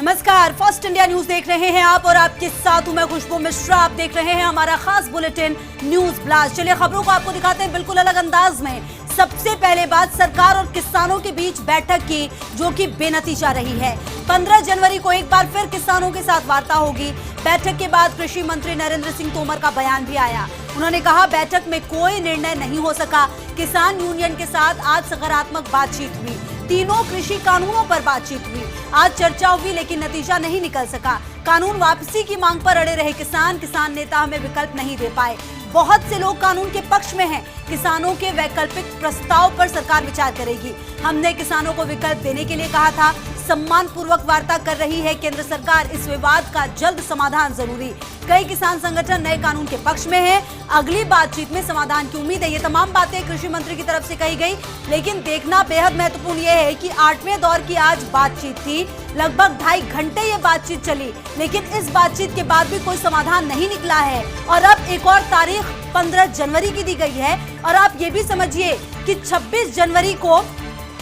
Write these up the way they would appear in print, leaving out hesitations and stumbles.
नमस्कार, first India news देख रहे हैं आप और आपके साथ हूं मैं खुशबू मिश्रा। आप देख रहे हैं हमारा खास बुलेटिन न्यूज ब्लास्ट। चलिए खबरों को आपको दिखाते हैं बिल्कुल अलग अंदाज में। सबसे पहले बात सरकार और किसानों के बीच बैठक की, जो कि बेनतीजा रही है। 15 जनवरी को एक बार फिर किसानों के साथ वार्ता होगी। बैठक के बाद कृषि मंत्री नरेंद्र सिंह तोमर का बयान भी आया। उन्होंने कहा बैठक में कोई निर्णय नहीं हो सका। किसान यूनियन के साथ आज सकारात्मक बातचीत हुई। तीनों कृषि कानूनों पर बातचीत हुई। आज चर्चा हुई लेकिन नतीजा नहीं निकल सका। कानून वापसी की मांग पर अड़े रहे किसान नेता हमें विकल्प नहीं दे पाए। बहुत से लोग कानून के पक्ष में हैं। किसानों के वैकल्पिक प्रस्ताव पर सरकार विचार करेगी। हमने किसानों को विकल्प देने के लिए कहा था। सम्मान पूर्वक वार्ता कर रही है केंद्र सरकार। इस विवाद का जल्द समाधान जरूरी। कई किसान संगठन नए कानून के पक्ष में हैं। अगली बातचीत में समाधान की उम्मीद है। ये तमाम बातें कृषि मंत्री की तरफ से कही गई, लेकिन देखना बेहद महत्वपूर्ण ये है कि 8वें दौर की आज बातचीत थी। लगभग 2.5 घंटे ये बातचीत चली, लेकिन इस बातचीत के बाद भी कोई समाधान नहीं निकला है। और अब एक और तारीख 15 जनवरी की दी गई है। और आप ये भी समझिए कि 26 जनवरी को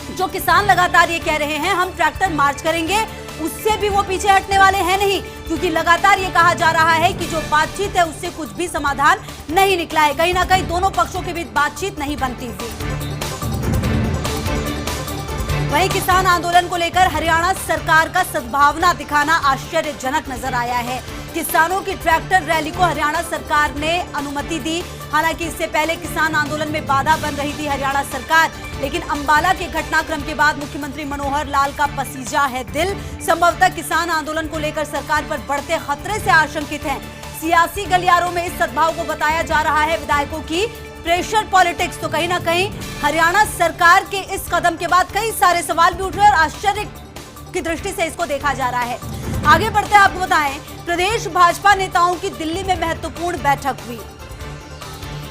जो किसान लगातार ये कह रहे हैं हम ट्रैक्टर मार्च करेंगे, उससे भी वो पीछे हटने वाले हैं नहीं, क्योंकि लगातार ये कहा जा रहा है कि जो बातचीत है उससे कुछ भी समाधान नहीं निकला है। कहीं ना कहीं दोनों पक्षों के बीच बातचीत नहीं बनती हुई। वहीं किसान आंदोलन को लेकर हरियाणा सरकार का सद्भावना दिखाना आश्चर्यजनक नजर आया है। किसानों की ट्रैक्टर रैली को हरियाणा सरकार ने अनुमति दी। हालांकि इससे पहले किसान आंदोलन में बाधा बन रही थी हरियाणा सरकार, लेकिन अंबाला के घटनाक्रम के बाद मुख्यमंत्री मनोहर लाल का पसीजा है दिल। संभवतः किसान आंदोलन को लेकर सरकार पर बढ़ते खतरे से आशंकित हैं। सियासी गलियारों में इस सद्भाव को बताया जा रहा है विधायकों की प्रेशर पॉलिटिक्स। तो कहीं ना कहीं हरियाणा सरकार के इस कदम के बाद कई सारे सवाल भी उठ रहे हैं और आश्चर्य की दृष्टि से इसको देखा जा रहा है। आगे बढ़ते हैं, आपको बताएं प्रदेश भाजपा नेताओं की दिल्ली में महत्वपूर्ण बैठक हुई।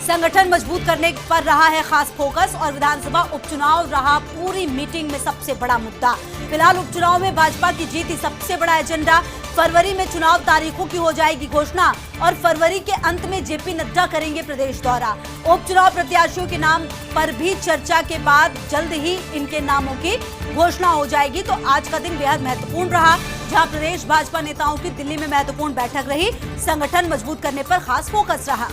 संगठन मजबूत करने पर रहा है खास फोकस और विधानसभा उपचुनाव रहा पूरी मीटिंग में सबसे बड़ा मुद्दा। फिलहाल उपचुनाव में भाजपा की जीत ही सबसे बड़ा एजेंडा। फरवरी में चुनाव तारीखों की हो जाएगी घोषणा और फरवरी के अंत में जेपी नड्डा करेंगे प्रदेश दौरा। उपचुनाव प्रत्याशियों के नाम पर भी चर्चा के बाद जल्द ही इनके नामों की घोषणा हो जाएगी। तो आज का दिन बेहद महत्वपूर्ण रहा, जहां प्रदेश भाजपा नेताओं की दिल्ली में महत्वपूर्ण बैठक रही। संगठन मजबूत करने पर खास फोकस रहा।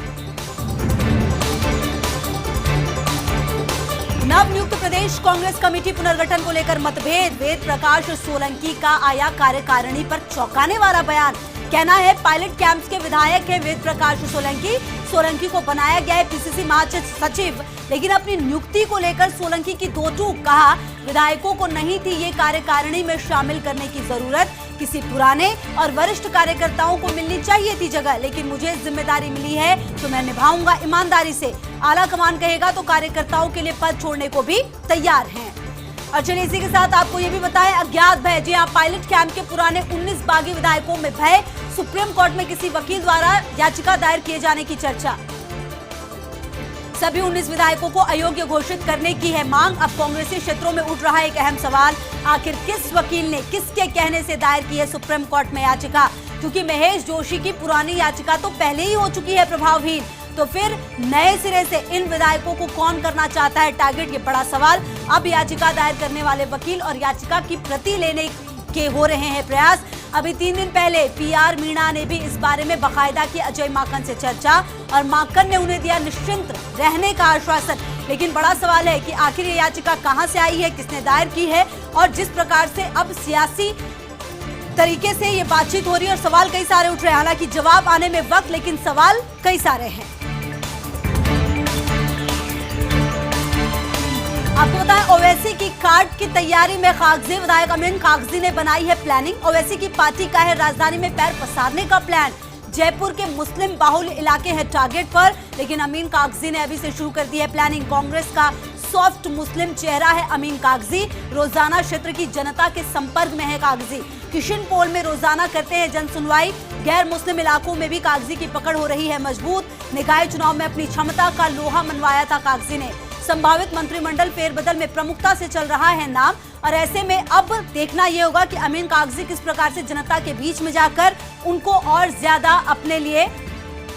नवनियुक्त प्रदेश कांग्रेस कमेटी पुनर्गठन को लेकर मतभेद। वेद प्रकाश सोलंकी का आया कार्यकारिणी पर चौंकाने वाला बयान। कहना है पायलट कैंप्स के विधायक है वेद प्रकाश सोलंकी को बनाया गया है पीसीसी महासचिव, लेकिन अपनी नियुक्ति को लेकर सोलंकी की दो टूक। कहा विधायकों को नहीं थी ये कार्यकारिणी में शामिल करने की जरूरत। किसी पुराने और वरिष्ठ कार्यकर्ताओं को मिलनी चाहिए थी जगह, लेकिन मुझे जिम्मेदारी मिली है तो मैं निभाऊंगा ईमानदारी से। आला कमान कहेगा तो कार्यकर्ताओं के लिए पद छोड़ने को भी तैयार हैं। और चलिए इसी के साथ आपको ये भी बताएं अज्ञात भय। जी हाँ, पायलट कैंप के पुराने 19 बागी विधायकों में भय। सुप्रीम कोर्ट में किसी वकील द्वारा याचिका दायर किए जाने की चर्चा। सभी 19 विधायकों को अयोग्य घोषित करने की है मांग। अब कांग्रेसी क्षेत्रों में उठ रहा है एक अहम सवाल, आखिर किस वकील ने किसके कहने से दायर की है सुप्रीम कोर्ट में याचिका? क्योंकि महेश जोशी की पुरानी याचिका तो पहले ही हो चुकी है प्रभावहीन, तो फिर नए सिरे से इन विधायकों को कौन करना चाहता है टारगेट? ये बड़ा सवाल। अब याचिका दायर करने वाले वकील और याचिका की प्रति लेने के हो रहे हैं प्रयास। अभी 3 दिन पहले पीआर मीणा ने भी इस बारे में बाकायदा की अजय माकन से चर्चा और माकन ने उन्हें दिया निश्चिंत रहने का आश्वासन। लेकिन बड़ा सवाल है कि आखिर ये याचिका कहां से आई है, किसने दायर की है? और जिस प्रकार से अब सियासी तरीके से ये बातचीत हो रही है और सवाल कई सारे उठ रहे हैं। हालांकि जवाब आने में वक्त, लेकिन सवाल कई सारे हैं। आपको बताएं ओवैसी की कार्ड की तैयारी में कागजी। विधायक अमीन कागजी ने बनाई है प्लानिंग। ओवैसी की पार्टी का है राजधानी में पैर पसारने का प्लान। जयपुर के मुस्लिम बाहुल्य इलाके हैं टारगेट पर, लेकिन अमीन कागजी ने अभी से शुरू कर दी है प्लानिंग। कांग्रेस का सॉफ्ट मुस्लिम चेहरा है अमीन कागजी। रोजाना क्षेत्र की जनता के संपर्क में है कागजी। किशन पोल में रोजाना करते हैं जन सुनवाई। गैर मुस्लिम इलाकों में भी कागजी की पकड़ हो रही है मजबूत। निकाय चुनाव में अपनी क्षमता का लोहा मनवाया था कागजी ने। संभावित मंत्रिमंडल फेरबदल में प्रमुखता से चल रहा है नाम, और ऐसे में अब देखना यह होगा कि अमीन कागजी किस प्रकार से जनता के बीच में जाकर उनको और ज्यादा अपने लिए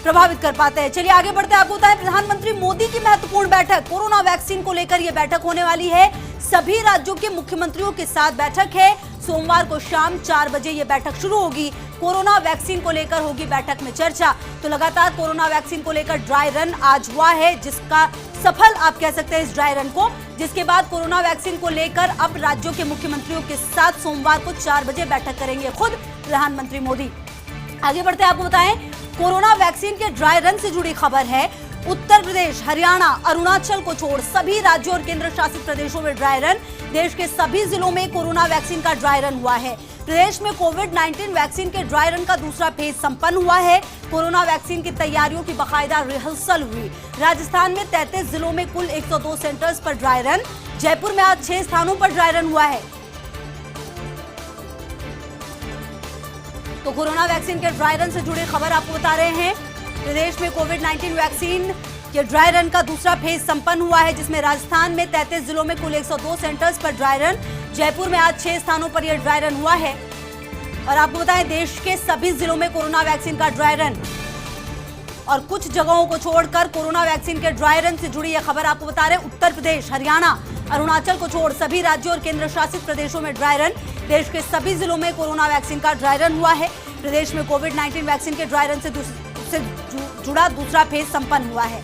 प्रभावित कर पाते हैं। चलिए आगे बढ़ते हैं, आपको बताएं प्रधानमंत्री मोदी की महत्वपूर्ण बैठक। कोरोना वैक्सीन को लेकर यह बैठक होने वाली है। सभी राज्यों के मुख्यमंत्रियों के साथ बैठक है। सोमवार को शाम 4 बजे ये बैठक शुरू होगी। कोरोना वैक्सीन को लेकर होगी बैठक में चर्चा। तो लगातार कोरोना वैक्सीन को लेकर ड्राई रन आज हुआ है, जिसका सफल आप कह सकते हैं इस ड्राई रन को, जिसके बाद कोरोना वैक्सीन को लेकर अब राज्यों के मुख्यमंत्रियों के साथ सोमवार को 4 बजे बैठक करेंगे खुद प्रधानमंत्री मोदी। आगे बढ़ते आपको बताएं, कोरोना वैक्सीन के ड्राई रन से जुड़ी खबर है। उत्तर प्रदेश, हरियाणा, अरुणाचल को छोड़ सभी राज्यों और केंद्र शासित प्रदेशों में ड्राई रन। देश के सभी जिलों में कोरोना वैक्सीन का ड्राई रन हुआ है। प्रदेश में कोविड-19 वैक्सीन के ड्राई रन का दूसरा फेज संपन्न हुआ है। कोरोना वैक्सीन की तैयारियों की बाकायदा रिहर्सल हुई। राजस्थान में 33 जिलों में कुल 102 सेंटर्स पर ड्राई रन। जयपुर में आज 6 स्थानों पर ड्राई रन हुआ है। तो कोरोना वैक्सीन के ड्राई रन से जुड़ी खबर आपको बता रहे हैं। प्रदेश में कोविड-19 वैक्सीन के ड्राई रन का दूसरा फेज संपन्न हुआ है, जिसमें राजस्थान में 33 जिलों में कुल 102 सेंटर्स पर ड्राई रन। जयपुर में आज 6 स्थानों पर यह ड्राई रन हुआ है। और आपको बताएं, देश के सभी जिलों में कोरोना वैक्सीन का ड्राई रन और कुछ जगहों को छोड़कर कोरोना वैक्सीन के ड्राई रन से जुड़ी यह खबर आपको बता रहे हैं। उत्तर प्रदेश, हरियाणा, अरुणाचल को छोड़ सभी राज्यों और केंद्र शासित प्रदेशों में ड्राई रन। देश के सभी जिलों में कोरोना वैक्सीन का ड्राई रन हुआ है। प्रदेश में कोविड-19 वैक्सीन के ड्राई रन से जुड़ा दूसरा फेज संपन्न हुआ है।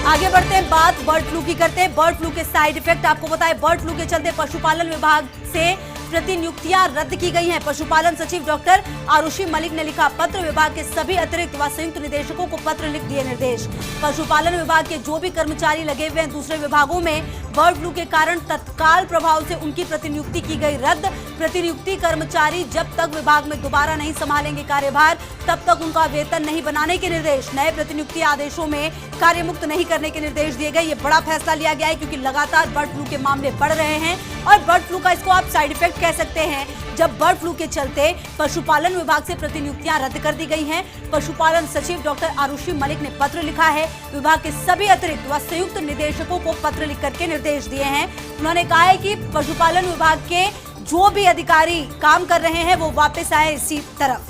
आगे बढ़ते हैं, बात बर्ड फ्लू की करते हैं। बर्ड फ्लू के साइड इफेक्ट आपको बताएं। बर्ड फ्लू के चलते पशुपालन विभाग से प्रतिनियुक्तियां रद्द की गई हैं। पशुपालन सचिव डॉक्टर आरुषि मलिक ने लिखा पत्र। विभाग के सभी अतिरिक्त व संयुक्त निदेशकों को पत्र लिख दिए निर्देश। पशुपालन विभाग के जो भी कर्मचारी लगे हुए हैं दूसरे विभागों में, बर्ड फ्लू के कारण तत्काल प्रभाव से उनकी प्रतिनियुक्ति की गई रद्द। प्रतिनियुक्ति कर्मचारी जब तक विभाग में दोबारा नहीं संभालेंगे कार्यभार, तब तक उनका वेतन नहीं बनाने के निर्देश। नए प्रतिनियुक्ति आदेशों में कार्यमुक्त नहीं करने के निर्देश दिए गए। ये बड़ा फैसला लिया गया है क्योंकि लगातार बर्ड फ्लू के मामले बढ़ रहे हैं और बर्ड फ्लू का इसको आप साइड इफेक्ट कह सकते हैं, जब बर्ड फ्लू के चलते पशुपालन विभाग से प्रतिनियुक्तियां रद्द कर दी गई हैं। पशुपालन सचिव डॉक्टर आरुषि मलिक ने पत्र लिखा है। विभाग के सभी अतिरिक्त व संयुक्त निदेशकों को पत्र लिख करके निर्देश दिए हैं। उन्होंने कहा है कि पशुपालन विभाग के जो भी अधिकारी काम कर रहे हैं वो वापस आए इसी तरफ।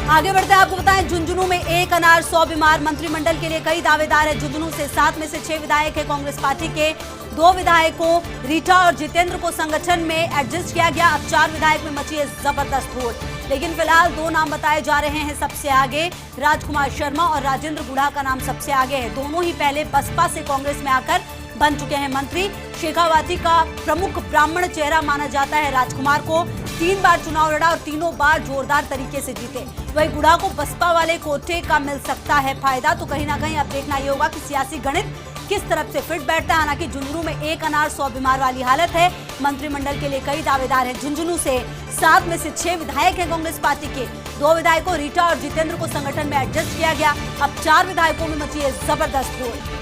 आगे बढ़ते हैं, आपको बताएं, झुंझुनू में 1 अनार 100 बीमार। मंत्रिमंडल के लिए कई दावेदार हैं। झुंझुनू से 7 में से 6 विधायक है। कांग्रेस पार्टी के 2 विधायकों रीटा और जितेंद्र को संगठन में एडजस्ट किया गया। अब 4 विधायक में मची है जबरदस्त होड़, लेकिन फिलहाल 2 नाम बताए जा रहे हैं सबसे आगे। राजकुमार शर्मा और राजेंद्र गुढ़ा का नाम सबसे आगे है। दोनों ही पहले बसपा से कांग्रेस में आकर बन चुके हैं मंत्री। शेखावाटी का प्रमुख ब्राह्मण चेहरा माना जाता है राजकुमार को। 3 बार चुनाव लड़ा और तीनों बार जोरदार तरीके से जीते। वही गुढ़ा को बसपा वाले कोटे का मिल सकता है फायदा। तो कहीं ना कहीं अब देखना ये होगा कि सियासी गणित किस तरफ से फिट बैठता है। हालांकि झुंझुनू में 1 अनार 100 बीमार वाली हालत है। मंत्रिमंडल के लिए कई दावेदार हैं। झुंझुनू से 7 में से 6 विधायक हैं कांग्रेस पार्टी के। 2 विधायकों रीटा और जितेंद्र को संगठन में एडजस्ट किया गया। अब 4 विधायकों में मची है जबरदस्त होड़।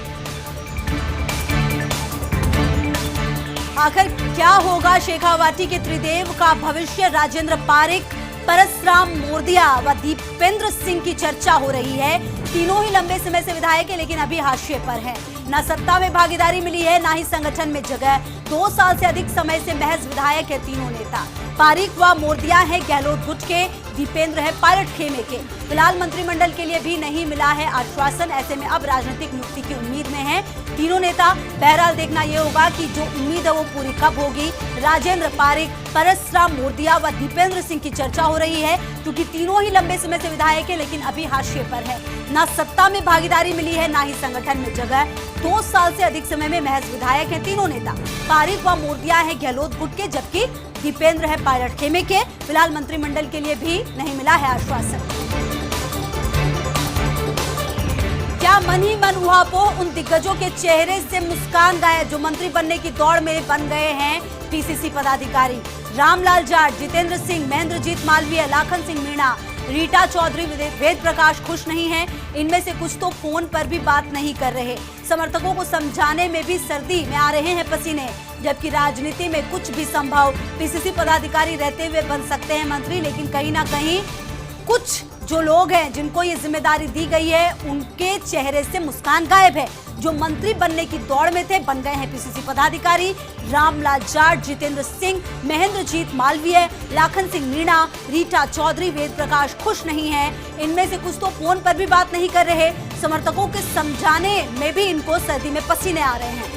आखिर क्या होगा शेखावाटी के त्रिदेव का भविष्य? राजेंद्र पारिक, परसराम मोरदिया व दीपेंद्र सिंह की चर्चा हो रही है। तीनों ही लंबे समय से विधायक है, लेकिन अभी हाशिए पर है। न सत्ता में भागीदारी मिली है, न ही संगठन में जगह। 2 साल से अधिक समय से महज विधायक है तीनों नेता। पारिक व मोरदिया है गहलोत गुट के, दीपेंद्र है पायलट खेमे के। फिलहाल मंत्रिमंडल के लिए भी नहीं मिला है आश्वासन। ऐसे में अब राजनीतिक नियुक्ति की उम्मीद में है तीनों नेता। बहरहाल देखना यह होगा कि जो उम्मीद है वो पूरी कब होगी। राजेंद्र पारिक, परसराम मोरदिया व दीपेंद्र सिंह की चर्चा हो रही है, क्योंकि तीनों ही लंबे समय से विधायक है, लेकिन अभी हाशिए पर है। न सत्ता में भागीदारी मिली है, न ही संगठन में जगह। 2 साल से अधिक समय में महज विधायक है तीनों नेता। पारिक व मोरदिया है गहलोत गुट के, जबकि दीपेंद्र है पायलट खेमे के। फिलहाल मंत्रिमंडल के लिए भी नहीं मिला है आश्वासन। क्या मन ही मन उहापो, उन दिग्गजों के चेहरे से मुस्कान गायब जो मंत्री बनने की दौड़ में बन गए हैं पीसीसी पदाधिकारी। रामलाल जाट, जितेंद्र सिंह, महेंद्रजीत मालवीय, लाखन सिंह मीणा, रीटा चौधरी, वेद प्रकाश खुश नहीं हैं। इनमें से कुछ तो फोन पर भी बात नहीं कर रहे। समर्थकों को समझाने में भी सर्दी में आ रहे हैं पसीने। जबकि राजनीति में कुछ भी संभव, पीसीसी पदाधिकारी रहते हुए बन सकते हैं मंत्री, लेकिन कहीं ना कहीं कुछ जो लोग हैं जिनको ये जिम्मेदारी दी गई है उनके चेहरे से मुस्कान गायब है। जो मंत्री बनने की दौड़ में थे बन गए हैं पीसीसी पदाधिकारी। रामलाल जाट, जितेंद्र सिंह, महेंद्रजीत मालवीय, लाखन सिंह मीणा, रीटा चौधरी, वेद प्रकाश खुश नहीं हैं। इनमें से कुछ तो फोन पर भी बात नहीं कर रहे। समर्थकों के समझाने में भी इनको सर्दी में पसीने आ रहे हैं।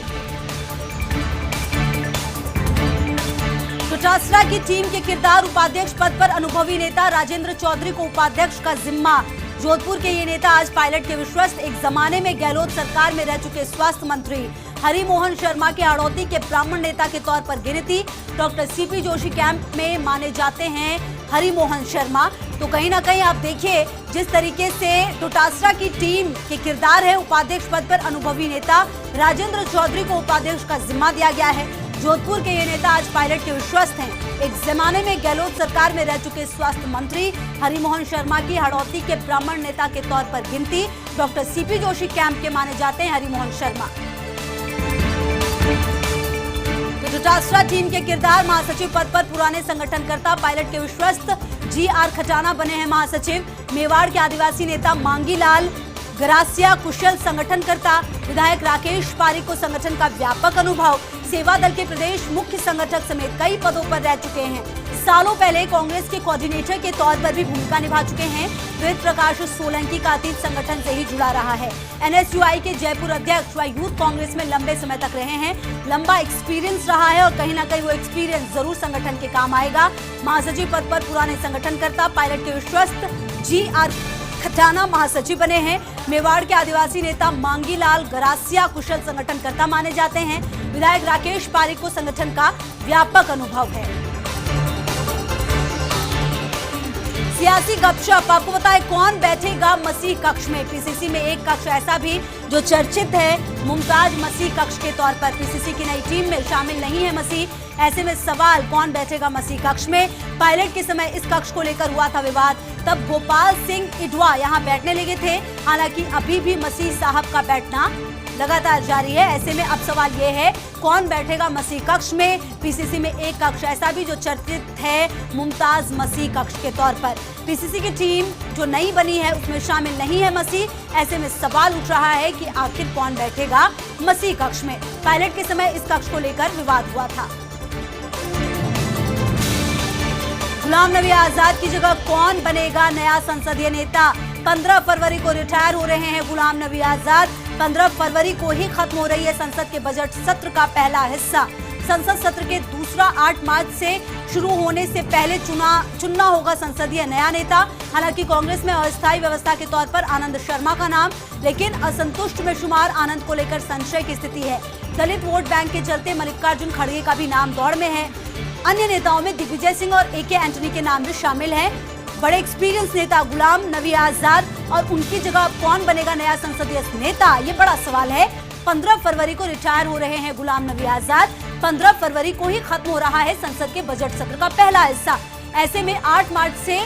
डोटासरा की टीम के किरदार उपाध्यक्ष पद पर अनुभवी नेता राजेंद्र चौधरी को उपाध्यक्ष का जिम्मा। जोधपुर के ये नेता आज पायलट के विश्वस्त, एक जमाने में गहलोत सरकार में रह चुके स्वास्थ्य मंत्री हरिमोहन शर्मा के हड़ौती के ब्राह्मण नेता के तौर पर गिनती। डॉक्टर सीपी जोशी कैंप में माने जाते हैं हरिमोहन शर्मा। तो कहीं ना कहीं आप देखिए जिस तरीके से डोटासरा की टीम के किरदार है, उपाध्यक्ष पद पर अनुभवी नेता राजेंद्र चौधरी को उपाध्यक्ष का जिम्मा दिया गया है। जोधपुर के ये नेता आज पायलट के विश्वस्त हैं। एक जमाने में गहलोत सरकार में रह चुके स्वास्थ्य मंत्री हरिमोहन शर्मा की हड़ौती के ब्राह्मण नेता के तौर पर गिनती। डॉक्टर सीपी जोशी कैंप के माने जाते हैं हरिमोहन शर्मा। तो डोटासरा टीम के किरदार महासचिव पद पर पुराने संगठनकर्ता पायलट के विश्वस्त GR खटाना बने हैं महासचिव। मेवाड़ के आदिवासी नेता मांगीलाल गरासिया कुशल संगठनकर्ता। विधायक राकेश पारिक को संगठन का व्यापक अनुभव। सेवा दल के प्रदेश मुख्य संगठक समेत कई पदों पर रह चुके हैं। सालों पहले कांग्रेस के कोऑर्डिनेटर के तौर पर भी भूमिका निभा चुके हैं। वेद प्रकाश सोलंकी का अतीत संगठन से ही जुड़ा रहा है। NSUI के जयपुर अध्यक्ष व यूथ कांग्रेस में लंबे समय तक रहे हैं। लंबा एक्सपीरियंस रहा है और कहीं ना कहीं वो एक्सपीरियंस जरूर संगठन के काम आएगा। महासचिव पद पर पुराने संगठनकर्ता पायलट के विश्वस्त GR खटाना महासचिव बने हैं। मेवाड़ के आदिवासी नेता मांगीलाल गरासिया कुशल संगठनकर्ता माने जाते हैं। विधायक राकेश पारिक को संगठन का व्यापक अनुभव है। सियासी गपशप, आपको बताएं कौन बैठेगा मसीह कक्ष में। PCC में एक कक्ष ऐसा भी जो चर्चित है मुमताज मसीह कक्ष के तौर पर। PCC की नई टीम में शामिल नहीं है मसीह। ऐसे में सवाल कौन बैठेगा मसीह कक्ष में। पायलट के समय इस कक्ष को लेकर हुआ था विवाद, तब गोपाल सिंह इडवा यहां बैठने लगे थे। हालांकि अभी भी मसीह साहब का बैठना लगातार जारी है। ऐसे में अब सवाल ये है कौन बैठेगा मसीह कक्ष में। PCC में एक कक्ष ऐसा भी जो चर्चित है मुमताज मसीह कक्ष के तौर पर। PCC की टीम जो नई बनी है उसमें शामिल नहीं है मसीह। ऐसे में सवाल उठ रहा है कि आखिर कौन बैठेगा मसीह कक्ष में। पायलट के समय इस कक्ष को लेकर विवाद हुआ था। गुलाम नबी आजाद की जगह कौन बनेगा नया संसदीय नेता। 15 फरवरी को रिटायर हो रहे हैं गुलाम नबी आजाद। 15 फरवरी को ही खत्म हो रही है संसद के बजट सत्र का पहला हिस्सा। संसद सत्र के दूसरा 8 मार्च से शुरू होने से पहले चुनना होगा संसदीय नया नेता। हालांकि कांग्रेस में अस्थायी व्यवस्था के तौर पर आनंद शर्मा का नाम, लेकिन असंतुष्ट में शुमार आनंद को लेकर संशय की स्थिति है। दलित वोट बैंक के चलते मल्लिकार्जुन खड़गे का भी नाम दौड़ में है। अन्य नेताओं में दिग्विजय सिंह और AK एंटनी के नाम भी शामिल हैं। बड़े एक्सपीरियंस नेता गुलाम नबी आजाद और उनकी जगह कौन बनेगा नया संसदीय नेता, ये बड़ा सवाल है। 15 फरवरी को रिटायर हो रहे हैं गुलाम नबी आजाद। 15 फरवरी को ही खत्म हो रहा है संसद के बजट सत्र का पहला हिस्सा। ऐसे में 8 मार्च से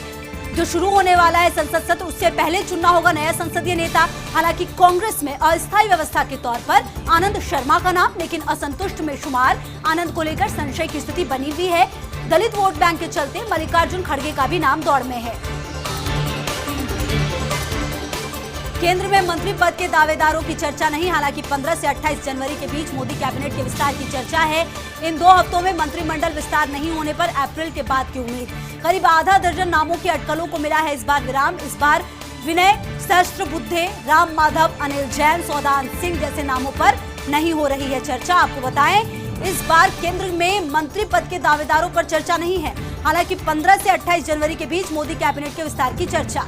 जो शुरू होने वाला है संसद सत्र, उससे पहले चुनना होगा नया संसदीय नेता। हालांकि कांग्रेस में अस्थायी व्यवस्था के तौर पर आनंद शर्मा का नाम, लेकिन असंतुष्ट में शुमार आनंद को लेकर संशय की स्थिति बनी हुई है। दलित वोट बैंक के चलते मल्लिकार्जुन खड़गे का भी नाम दौड़ में है। केंद्र में मंत्री पद के दावेदारों की चर्चा नहीं। हालांकि 15 से 28 जनवरी के बीच मोदी कैबिनेट के विस्तार की चर्चा है। इन 2 हफ्तों में मंत्रिमंडल विस्तार नहीं होने पर अप्रैल के बाद की उम्मीद। करीब आधा दर्जन नामों की अटकलों को मिला है इस बार विराम। इस बार विनय सहस्त्रबुद्धे, राम माधव, अनिल जैन, सौदान सिंह जैसे नामों पर नहीं हो रही है चर्चा। आपको बताएं इस बार केंद्र में मंत्री पद के दावेदारों पर चर्चा नहीं है। हालांकि 15 से 28 जनवरी के बीच मोदी कैबिनेट के विस्तार की चर्चा।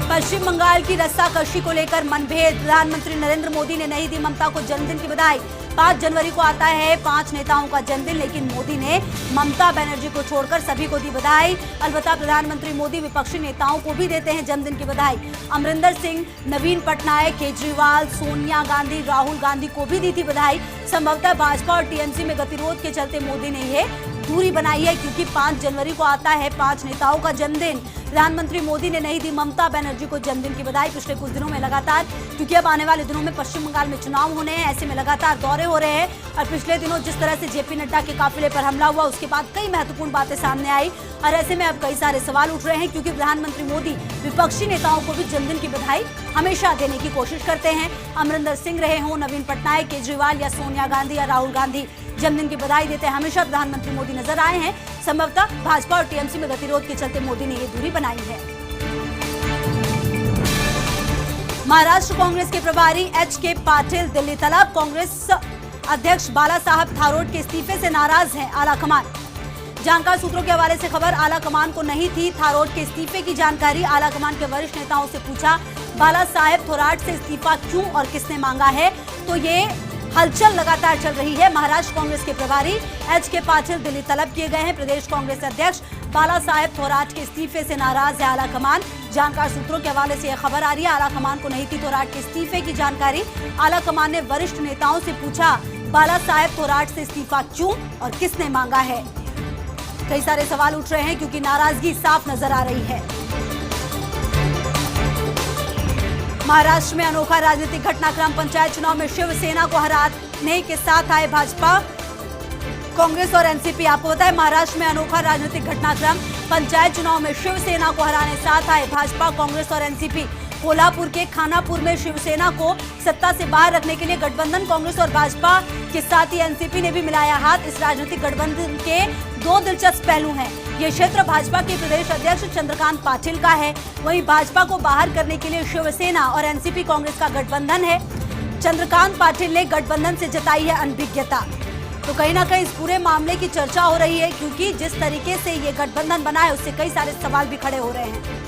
पश्चिम बंगाल की रस्साकशी को लेकर मनभेद। प्रधानमंत्री नरेंद्र मोदी ने नहीं दी ममता को जन्मदिन की बधाई। 5 जनवरी को आता है 5 नेताओं का जन्मदिन, लेकिन मोदी ने ममता बनर्जी को छोड़कर सभी को दी बधाई। अलबत्ता प्रधानमंत्री मोदी विपक्षी नेताओं को भी देते हैं जन्मदिन की बधाई। अमरिंदर सिंह, नवीन पटनायक, केजरीवाल, सोनिया गांधी, राहुल गांधी को भी दी थी बधाई। संभवतः भाजपा और TMC में गतिरोध के चलते मोदी ने ये दूरी बनाई है, क्योंकि 5 जनवरी को आता है 5 नेताओं का जन्मदिन। प्रधानमंत्री मोदी ने नहीं दी ममता बनर्जी को जन्मदिन की बधाई। पिछले कुछ दिनों में लगातार, क्योंकि अब आने वाले दिनों में पश्चिम बंगाल में चुनाव होने हैं, ऐसे में लगातार दौरे हो रहे हैं। और पिछले दिनों जिस तरह से JP नड्डा के काफिले पर हमला हुआ, उसके बाद कई महत्वपूर्ण बातें सामने आई और ऐसे में अब कई सारे सवाल उठ रहे हैं, क्योंकि प्रधानमंत्री मोदी विपक्षी नेताओं को भी जन्मदिन की बधाई हमेशा देने की कोशिश करते हैं। अमरिंदर सिंह रहे हों, नवीन पटनायक, केजरीवाल या सोनिया गांधी या राहुल गांधी, जन्मदिन की बधाई देते हमेशा प्रधानमंत्री मोदी नजर आए हैं। संभवतः भाजपा और TMC में गतिरोध के चलते मोदी ने ये दूरी बनाई है। महाराष्ट्र कांग्रेस के प्रभारी एच.के. पाटिल दिल्ली तलब। कांग्रेस अध्यक्ष बाला साहब थारोट के इस्तीफे से नाराज है आला कमान। जानकार सूत्रों के हवाले से खबर, आला कमान को नहीं थी थारोट के इस्तीफे की जानकारी। आला कमान के वरिष्ठ नेताओं से पूछा बाला साहेब थोराट से इस्तीफा क्यों और किसने मांगा है, तो ये हलचल लगातार चल रही है। महाराष्ट्र कांग्रेस के प्रभारी एच.के. पाटिल दिल्ली तलब किए गए हैं। प्रदेश कांग्रेस अध्यक्ष बाला साहेब थोराट के इस्तीफे से नाराज है आला कमान। जानकार सूत्रों के हवाले से यह खबर आ रही है, आला कमान को नहीं थी थोराट के इस्तीफे की जानकारी। आला कमान ने वरिष्ठ नेताओं से पूछा बाला साहेब थोराट से इस्तीफा क्यों और किसने मांगा है। कई सारे सवाल उठ रहे हैं क्योंकि नाराजगी साफ नजर आ रही है। महाराष्ट्र में अनोखा राजनीतिक घटनाक्रम, पंचायत चुनाव में शिवसेना को हराने के साथ आए भाजपा, कांग्रेस और एनसीपी। आपको बताएं, महाराष्ट्र में अनोखा राजनीतिक घटनाक्रम, पंचायत चुनाव में शिवसेना को हराने साथ आए भाजपा, कांग्रेस और एनसीपी। कोल्हापुर के खानापुर में शिवसेना को सत्ता से बाहर रखने के लिए गठबंधन कांग्रेस और भाजपा के साथ ही एनसीपी ने भी मिलाया हाथ। इस राजनीतिक गठबंधन के दो दिलचस्प पहलू हैं। ये क्षेत्र भाजपा के प्रदेश अध्यक्ष चंद्रकांत पाटिल का है, वहीं भाजपा को बाहर करने के लिए शिवसेना और एनसीपी कांग्रेस का गठबंधन है। चंद्रकांत पाटिल ने गठबंधन से जताई है अनभिज्ञता। तो कहीं ना कहीं इस पूरे मामले की चर्चा हो रही है क्योंकि जिस तरीके से ये गठबंधन बना है उससे कई सारे सवाल भी खड़े हो रहे हैं।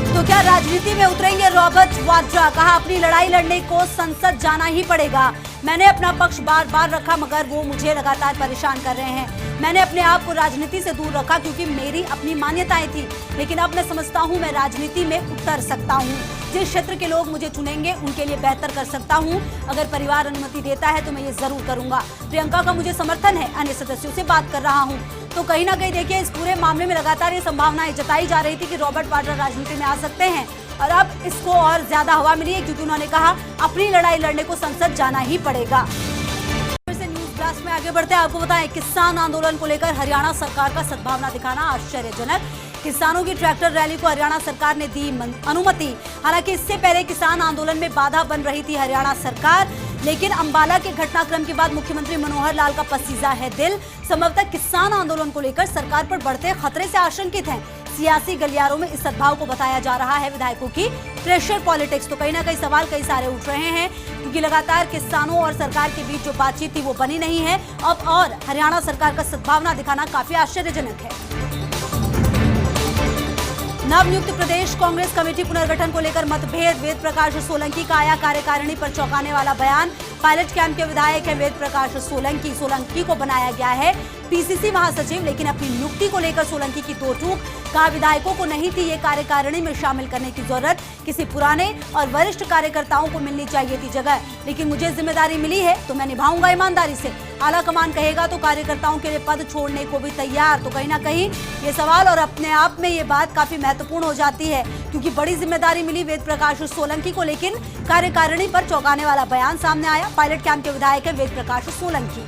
तो क्या राजनीति में उतरेंगे रॉबर्ट वाड्रा? कहा अपनी लड़ाई लड़ने को संसद जाना ही पड़ेगा। मैंने अपना पक्ष बार बार रखा मगर वो मुझे लगातार परेशान कर रहे हैं। मैंने अपने आप को राजनीति से दूर रखा क्योंकि मेरी अपनी मान्यताएं थी, लेकिन अब मैं समझता हूं मैं राजनीति में उतर सकता हूं। जिस क्षेत्र के लोग मुझे चुनेंगे उनके लिए बेहतर कर सकता हूं। अगर परिवार अनुमति देता है तो मैं ये जरूर करूंगा। प्रियंका का मुझे समर्थन है, अन्य सदस्यों से बात कर रहा हूं। तो कहीं ना कहीं देखिए इस पूरे मामले में लगातार ये संभावनाएं जताई जा रही थी कि रॉबर्ट वाड्रा राजनीति में आ सकते हैं और अब इसको और ज्यादा हवा मिली है क्योंकि उन्होंने कहा अपनी लड़ाई लड़ने को संसद जाना ही पड़ेगा। फिर से न्यूज ब्लास्ट में आगे बढ़ते हैं, आपको बताएं किसान आंदोलन को लेकर हरियाणा सरकार का सद्भावना दिखाना आश्चर्यजनक। किसानों की ट्रैक्टर रैली को हरियाणा सरकार ने दी अनुमति। हालांकि इससे पहले किसान आंदोलन में बाधा बन रही थी हरियाणा सरकार, लेकिन अंबाला के घटनाक्रम के बाद मुख्यमंत्री मनोहर लाल का पसीजा है दिल। संभवतः किसान आंदोलन को लेकर सरकार पर बढ़ते खतरे से आशंकित हैं। सियासी गलियारों में इस सद्भाव को बताया जा रहा है विधायकों की प्रेशर पॉलिटिक्स। तो कहीं ना कहीं सवाल कई सारे उठ रहे हैं क्योंकि लगातार किसानों और सरकार के बीच जो बातचीत थी वो बनी नहीं है अब, और हरियाणा सरकार का सद्भावना दिखाना काफी आश्चर्यजनक है। नवनियुक्त प्रदेश कांग्रेस कमेटी पुनर्गठन को लेकर मतभेद, वेद प्रकाश सोलंकी का आया कार्यकारिणी पर चौंकाने वाला बयान। पायलट कैंप के विधायक है वेद प्रकाश सोलंकी को बनाया गया है पीसीसी महासचिव, लेकिन अपनी नियुक्ति को लेकर सोलंकी की दो टूक। कहा विधायकों को नहीं थी ये कार्यकारिणी में शामिल करने की जरूरत, किसी पुराने और वरिष्ठ कार्यकर्ताओं को मिलनी चाहिए थी जगह, लेकिन मुझे जिम्मेदारी मिली है तो मैं निभाऊंगा ईमानदारी से। आला कमान कहेगा तो कार्यकर्ताओं के लिए पद छोड़ने को भी तैयार। तो कहीं ना कहीं ये सवाल और अपने आप में ये बात काफी महत्वपूर्ण हो जाती है क्योंकि बड़ी जिम्मेदारी मिली वेद प्रकाश सोलंकी को, लेकिन कार्यकारिणी पर चौंकाने वाला बयान सामने आया। पायलट कैंप के विधायक है वेद प्रकाश सोलंकी।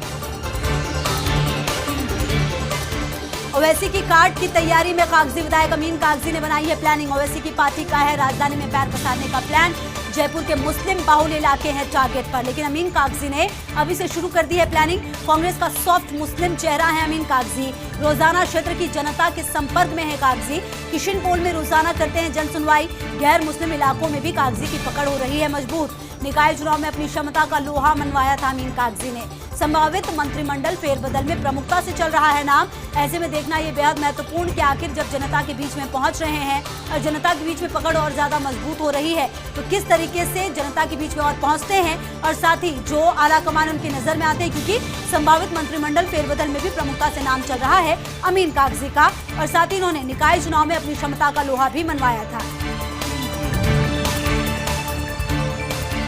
ओवैसी की काट की तैयारी में कागजी विधायक अमीन कागजी ने बनाई है प्लानिंग। ओवैसी की पार्टी का है राजधानी में पैर पसारने का प्लान। जयपुर के मुस्लिम बाहुल इलाके हैं टारगेट पर, लेकिन अमीन कागजी ने अभी से शुरू कर दी है प्लानिंग। कांग्रेस का सॉफ्ट मुस्लिम चेहरा है अमीन कागजी। रोजाना क्षेत्र की जनता के संपर्क में है कागजी। किशनपोल में रोजाना करते हैं जन सुनवाई। गैर मुस्लिम इलाकों में भी कागजी की पकड़ हो रही है मजबूत। निकाय चुनाव में अपनी क्षमता का लोहा मनवाया था अमीन कागजी ने। संभावित मंत्रिमंडल फेरबदल में प्रमुखता से चल रहा है नाम। ऐसे में देखना ये बेहद महत्वपूर्ण कि आखिर जब जनता के बीच में पहुंच रहे हैं और जनता के बीच में पकड़ और ज्यादा मजबूत हो रही है तो किस तरीके से जनता के बीच में और पहुंचते हैं, और साथ ही जो आला कमान उनकी नजर में आते हैं क्योंकि संभावित मंत्रिमंडल फेरबदल में भी प्रमुखता से नाम चल रहा है अमीन कागजी का, और साथ ही इन्होंने निकाय चुनाव में अपनी क्षमता का लोहा भी मनवाया था।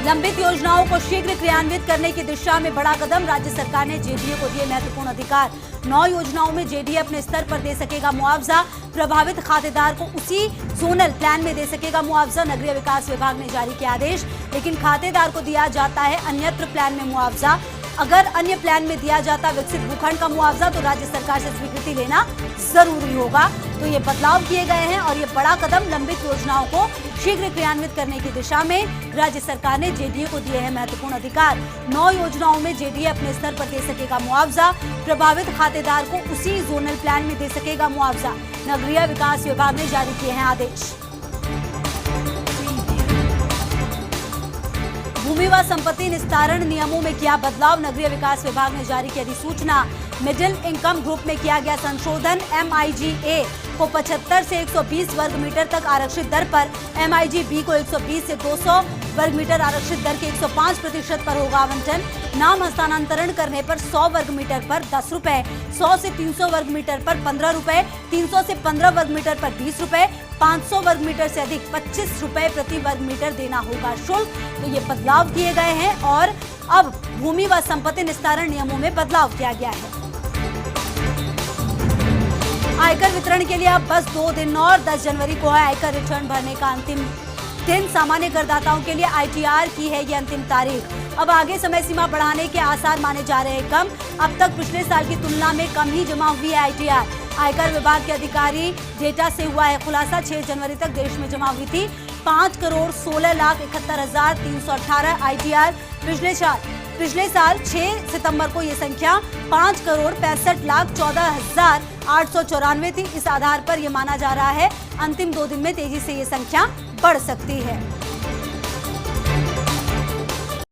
लंबित योजनाओं को शीघ्र क्रियान्वित करने की दिशा में बड़ा कदम। राज्य सरकार ने जेडीए को दिए महत्वपूर्ण अधिकार। 9 योजनाओं में जेडीए अपने स्तर पर दे सकेगा मुआवजा। प्रभावित खातेदार को उसी जोनल प्लान में दे सकेगा मुआवजा। नगरीय विकास विभाग ने जारी किया आदेश, लेकिन खातेदार को दिया जाता है अन्यत्र प्लान में मुआवजा। अगर अन्य प्लान में दिया जाता विकसित भूखंड का मुआवजा तो राज्य सरकार से स्वीकृति लेना जरूरी होगा। तो ये बदलाव किए गए हैं और ये बड़ा कदम लंबित योजनाओं को शीघ्र क्रियान्वित करने की दिशा में राज्य सरकार ने जेडीए को दिए हैं महत्वपूर्ण अधिकार। 9 योजनाओं में जेडीए अपने स्तर पर दे सकेगा मुआवजा। प्रभावित खातेदार को उसी जोनल प्लान में दे सकेगा मुआवजा। नगरीय विकास विभाग ने जारी किए हैं आदेश। भूमि व संपत्ति निस्तारण नियमों में किया बदलाव, नगरीय विकास विभाग ने जारी की अधिसूचना। मिडिल इनकम ग्रुप में किया गया संशोधन, MIGA को 75 से 120 वर्ग मीटर तक आरक्षित दर पर, MIGB को 120 से 200 वर्ग मीटर आरक्षित दर के 105% पर होगा आवंटन। नाम हस्तांतरण करने पर 100 वर्ग मीटर पर 10 रुपए, 100 से 300 वर्ग मीटर पर 15 रुपए, 300 से 15 वर्ग मीटर पर 20 रुपए, 500 वर्ग मीटर से अधिक 25 रुपए प्रति वर्ग मीटर देना होगा शुल्क। तो ये बदलाव किए गए हैं और अब भूमि व संपत्ति निस्तारण नियमों में बदलाव किया गया है। आयकर वितरण के लिए अब बस 2 दिन और 10 जनवरी को है आयकर रिटर्न भरने का अंतिम दिन। सामान्य करदाताओं के लिए ITR की है ये अंतिम तारीख। अब आगे समय सीमा बढ़ाने के आसार माने जा रहे हैं कम। अब तक पिछले साल की तुलना में कम ही जमा हुई है ITR। आयकर विभाग के अधिकारी डेटा से हुआ है खुलासा। 6 जनवरी तक देश में जमा हुई थी 5,16,71,318 ITR। पिछले साल 6 सितंबर को ये संख्या 5,65,14,894 थी। इस आधार पर यह माना जा रहा है अंतिम 2 दिन में तेजी से ये संख्या बढ़ सकती है।